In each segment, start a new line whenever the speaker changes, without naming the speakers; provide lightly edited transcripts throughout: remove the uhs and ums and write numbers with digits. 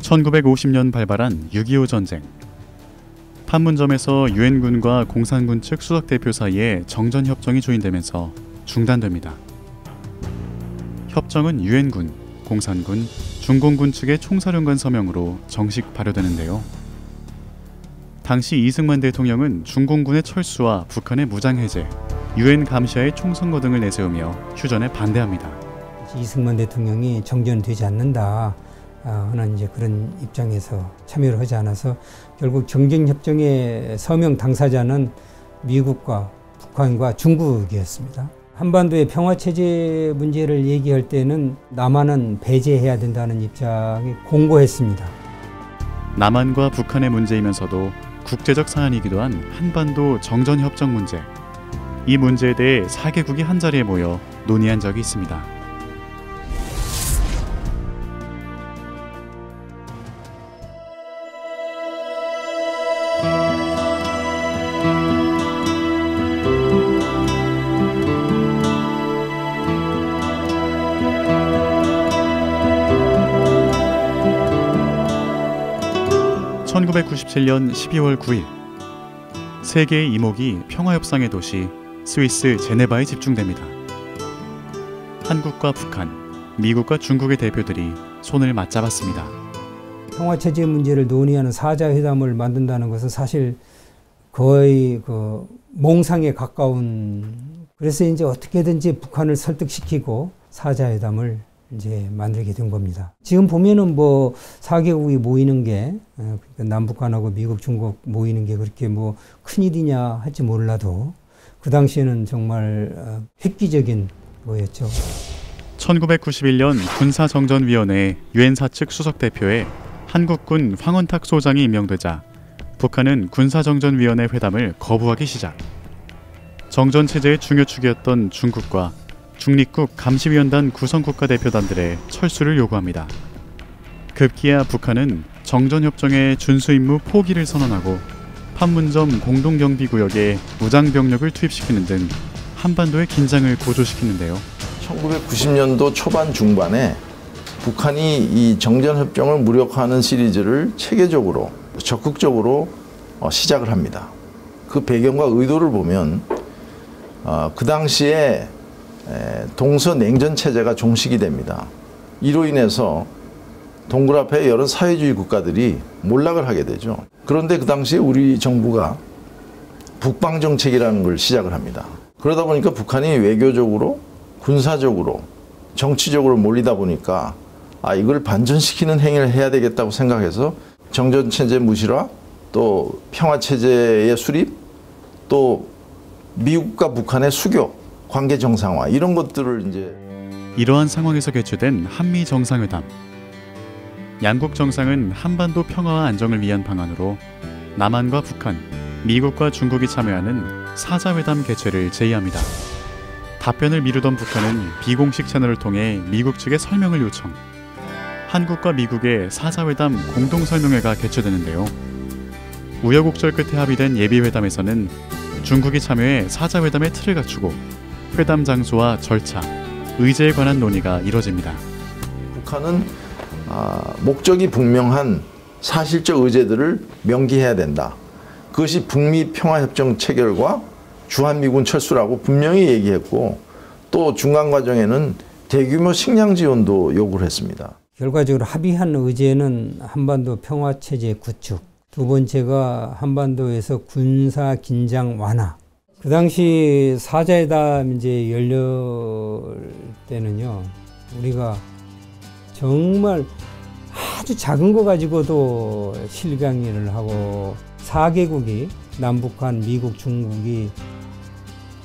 1950년 발발한 6.25 전쟁. 판문점에서 유엔군과 공산군 측 수석대표 사이에 정전협정이 조인되면서 중단됩니다. 협정은 유엔군, 공산군, 중공군 측의 총사령관 서명으로 정식 발효되는데요. 당시 이승만 대통령은 중공군의 철수와 북한의 무장해제, 유엔 감시하의 총선거 등을 내세우며 휴전에 반대합니다.
이승만 대통령이 정전되지 않는다 하는 이제 그런 입장에서 참여를 하지 않아서 결국 정전협정의 서명 당사자는 미국과 북한과 중국이었습니다. 한반도의 평화체제 문제를 얘기할 때는 남한은 배제해야 된다는 입장이 공고했습니다.
남한과 북한의 문제이면서도 국제적 사안이기도 한 한반도 정전협정 문제. 이 문제에 대해 4개국이 한자리에 모여 논의한 적이 있습니다. (1997년 12월 9일) 세계의 이목이 평화협상의 도시 스위스 제네바에 집중됩니다. 한국과 북한, 미국과 중국의 대표들이 손을 맞잡았습니다.
평화체제 문제를 논의하는 사자회담을 만든다는 것은 사실 거의 몽상에 가까운, 그래서 이제 어떻게든지 북한을 설득시키고 사자회담을 이제 만들게 된 겁니다. 지금 보면은 4개국이 모이는 게, 남북한하고 미국, 중국 모이는 게 그렇게 큰일이냐 할지 몰라도 그 당시에는 정말 획기적인 거였죠.
1991년 군사정전위원회 유엔사 측 수석대표에 한국군 황원탁 소장이 임명되자 북한은 군사정전위원회 회담을 거부하기 시작. 정전체제의 중요축이었던 중국과 중립국 감시위원단 구성국가 대표단들의 철수를 요구합니다. 급기야 북한은 정전협정의 준수임무 포기를 선언하고 판문점 공동경비구역에 무장병력을 투입시키는 등 한반도의 긴장을 고조시키는데요.
1990년도 초반 중반에 북한이 이 정전협정을 무력화하는 시리즈를 체계적으로 적극적으로 시작을 합니다. 그 배경과 의도를 보면 그 당시에 동서냉전 체제가 종식이 됩니다. 이로 인해서 동굴 앞에 여러 사회주의 국가들이 몰락을 하게 되죠. 그런데 그 당시에 우리 정부가 북방정책이라는 걸 시작을 합니다. 그러다 보니까 북한이 외교적으로, 군사적으로, 정치적으로 몰리다 보니까 이걸 반전시키는 행위를 해야 되겠다고 생각해서 정전체제 무실화, 또 평화체제의 수립, 또 미국과 북한의 수교, 관계 정상화, 이런 것들을 이제.
이러한 상황에서 개최된 한미 정상회담. 양국 정상은 한반도 평화와 안정을 위한 방안으로 남한과 북한, 미국과 중국이 참여하는 사자회담 개최를 제의합니다. 답변을 미루던 북한은 비공식 채널을 통해 미국 측에 설명을 요청. 한국과 미국의 사자회담 공동설명회가 개최되는데요. 우여곡절 끝에 합의된 예비회담에서는 중국이 참여해 사자회담의 틀을 갖추고 회담 장소와 절차, 의제에 관한 논의가 이뤄집니다.
북한은 목적이 분명한 사실적 의제들을 명기해야 된다. 그것이 북미 평화협정 체결과 주한미군 철수라고 분명히 얘기했고, 또 중간 과정에는 대규모 식량 지원도 요구를 했습니다.
결과적으로 합의한 의제는 한반도 평화체제 구축, 두 번째가 한반도에서 군사 긴장 완화. 그 당시 사자회담 이제 열릴 때는요, 우리가 정말 아주 작은 거 가지고도 실강의를 하고 4개국이 남북한, 미국, 중국이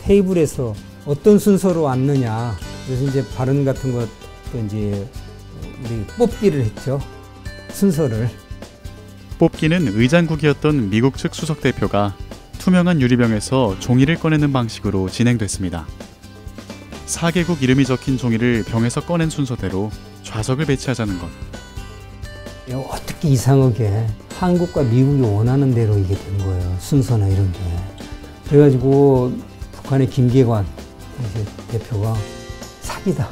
테이블에서 어떤 순서로 앉느냐, 그래서 이제 발언 같은 것도 이제 우리 뽑기를 했죠. 순서를.
뽑기는 의장국이었던 미국 측 수석대표가 투명한 유리병에서 종이를 꺼내는 방식으로 진행됐습니다. 4개국 이름이 적힌 종이를 병에서 꺼낸 순서대로 좌석을 배치하자는 것.
어떻게 이상하게 한국과 미국이 원하는 대로 이게 된 거예요. 순서나 이런 게. 그래가지고 북한의 김계관 대표가 사기다.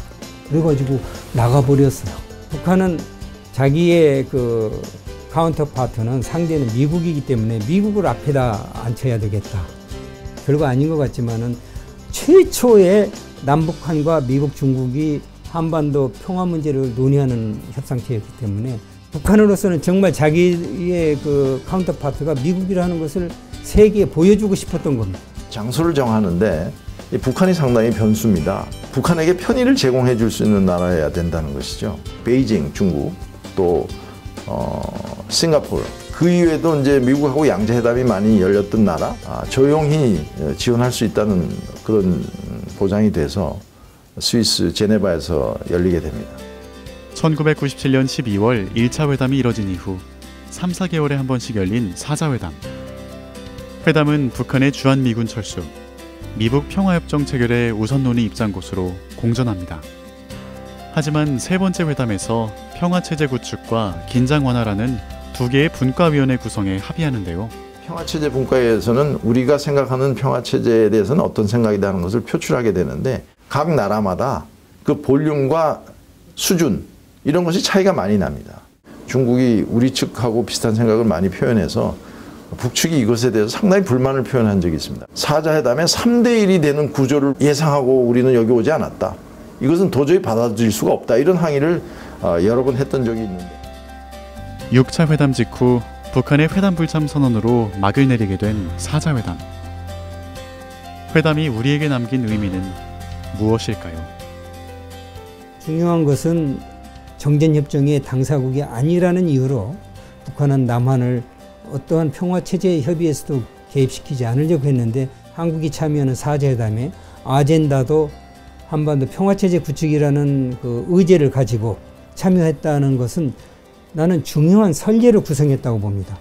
그래가지고 나가버렸어요. 북한은 자기의 그 카운터파트는 상대는 미국이기 때문에 미국을 앞에다 앉혀야 되겠다. 별거 아닌 것 같지만은 최초의 남북한과 미국, 중국이 한반도 평화 문제를 논의하는 협상체였기 때문에 북한으로서는 정말 자기의 그 카운터파트가 미국이라는 것을 세계에 보여주고 싶었던 겁니다.
장소를 정하는데 이 북한이 상당히 변수입니다. 북한에게 편의를 제공해 줄 수 있는 나라여야 된다는 것이죠. 베이징, 중국, 또 싱가포르. 그 이외에도 이제 미국하고 양자회담이 많이 열렸던 나라, 조용히 지원할 수 있다는 그런 보장이 돼서 스위스 제네바에서 열리게 됩니다.
1997년 12월 1차 회담이 이뤄진 이후 3, 4개월에 한 번씩 열린 4자 회담. 회담은 북한의 주한미군 철수, 미북 평화협정 체결의 우선 논의 입장곳으로 공전합니다. 하지만 세 번째 회담에서 평화체제 구축과 긴장 완화라는 두 개의 분과위원회 구성에 합의하는데요.
평화체제 분과에서는 우리가 생각하는 평화체제에 대해서는 어떤 생각이다 하는 것을 표출하게 되는데 각 나라마다 그 볼륨과 수준 이런 것이 차이가 많이 납니다. 중국이 우리 측하고 비슷한 생각을 많이 표현해서 북측이 이것에 대해서 상당히 불만을 표현한 적이 있습니다. 4자 회담에 3대1이 되는 구조를 예상하고 우리는 여기 오지 않았다. 이것은 도저히 받아들일 수가 없다. 이런 항의를 여러 번 했던 적이 있는데
6차 회담 직후 북한의 회담 불참 선언으로 막을 내리게 된 4자 회담. 회담이 우리에게 남긴 의미는 무엇일까요?
중요한 것은 정전협정의 당사국이 아니라는 이유로 북한은 남한을 어떠한 평화체제 협의에서도 개입시키지 않으려고 했는데 한국이 참여하는 4자 회담에 아젠다도 한반도 평화체제 구축이라는 그 의제를 가지고 참여했다는 것은 나는 중요한 선례로 구성했다고 봅니다.